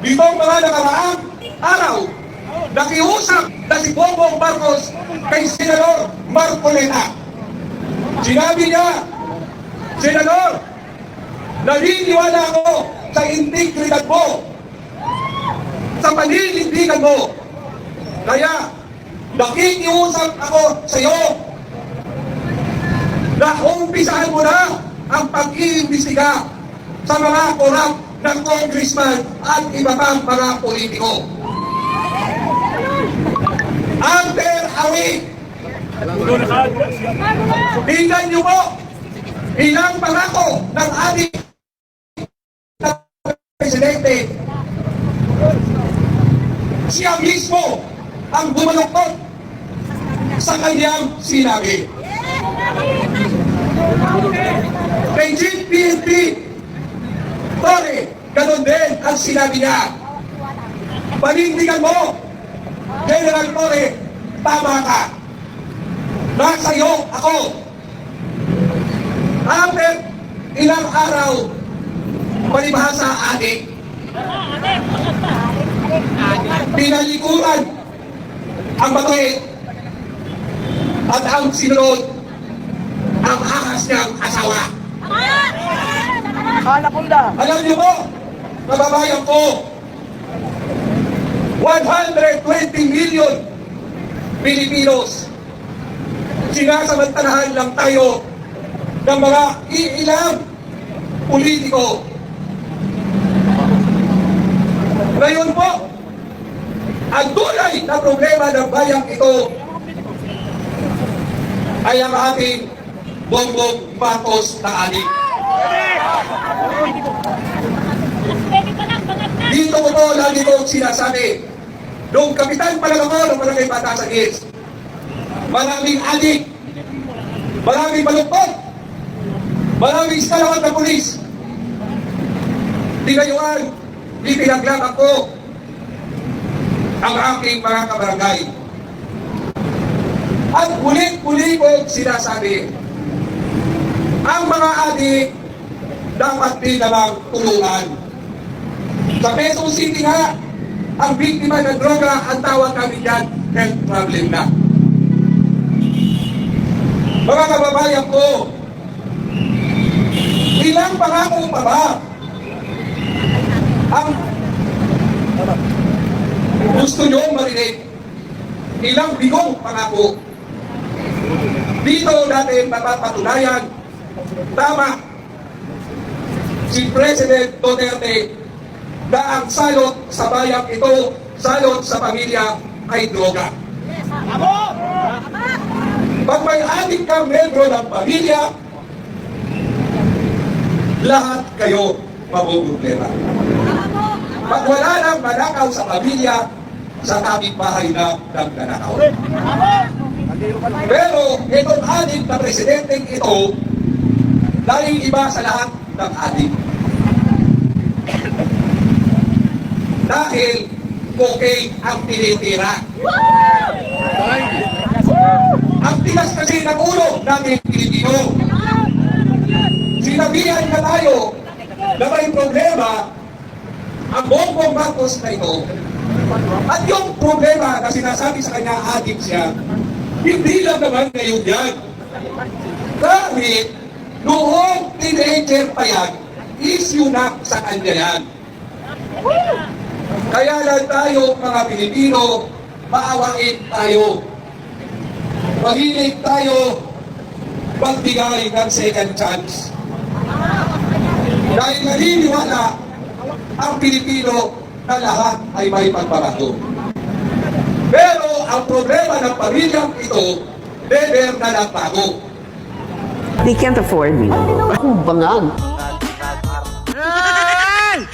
Ditong mga nakaraang araw, nakiusap na si Bongbong Marcos kay Senador Marcoleta. Sinabi niya, Senador, naniniwala ako sa integridad mo, sa paninindigan mo. Kaya, nakikiusap ako sa iyo na umpisahan mo na ang pag-iimbestiga sa mga korap ng congressman at iba pang mga politiko. After a week, tingnan niyo po ilang pangako ng ating presidente. Siya mismo ang bumaluktot sa kanyang sinabi. Kay Chief PNP Torre, ganun din ang sinabi niya. Panindigan mo, General Torre, tama ka. Nasa iyo ako. After ilang araw, palibhasa adik, pinalikuran ang batuin at ang sinunod ang ahas niyang asawa. Alam niyo po, kababayan ko, 120 million Pilipinos, sinasamantalahan lang tayo ng mga iilang politiko. Ngayon po, ang tunay na problema ng bayang ito ay ang ating Bongbong Marcos na adik. Dito ko po lagi kong sinasabi, noong kapitan pa lang ako ng Barangay Batasan Hills, maraming adik, maraming baluktot, maraming iskalawat na pulis. Tinayuan, ipinaglang ako ang aking mga kabarangay. At ulit-ulit ko sinasabi, ang mga adik dapat din namang tulungan. Sa Quezon City nga, ang biktima ng droga, ang tawag kami dyan, health problem na. Mga kababayan ko, ilang pangako pa ba ang gusto nyo marinig? Ilang bigong pangako? Dito natin mapapatunayan, tama, si President Duterte na ang salot sa bayang ito, salot sa pamilya ay droga. Pag may adik kang membro ng pamilya, lahat kayo mabubuklera. Pag wala nang manakaw sa pamilya, sa kapitbahay na nagnanakaw. Pero itong adik na presidenteng ito, dahil iba sa lahat ng adik. Dahil cocaine ang tinitira. Ang tigas kasi ng ulo natin Pilipino. Sinabihan na tayo na may problema ang Bongbong Marcos na ito. At yung problema na sinasabi sa kanya adik siya, hindi lang naman ngayon yan. Kahit noong teenager pa yan, issue na sa kanya yan. Kaya lang tayo mga Pilipino, maawain tayo. Mahilig tayo magbigay ng second chance. Dahil naniniwala ang Pilipino na lahat ay may pagbabago. Pero ang problema ng pamilyang ito, never na nagbago. They can't afford me. Ako bangag. Ay!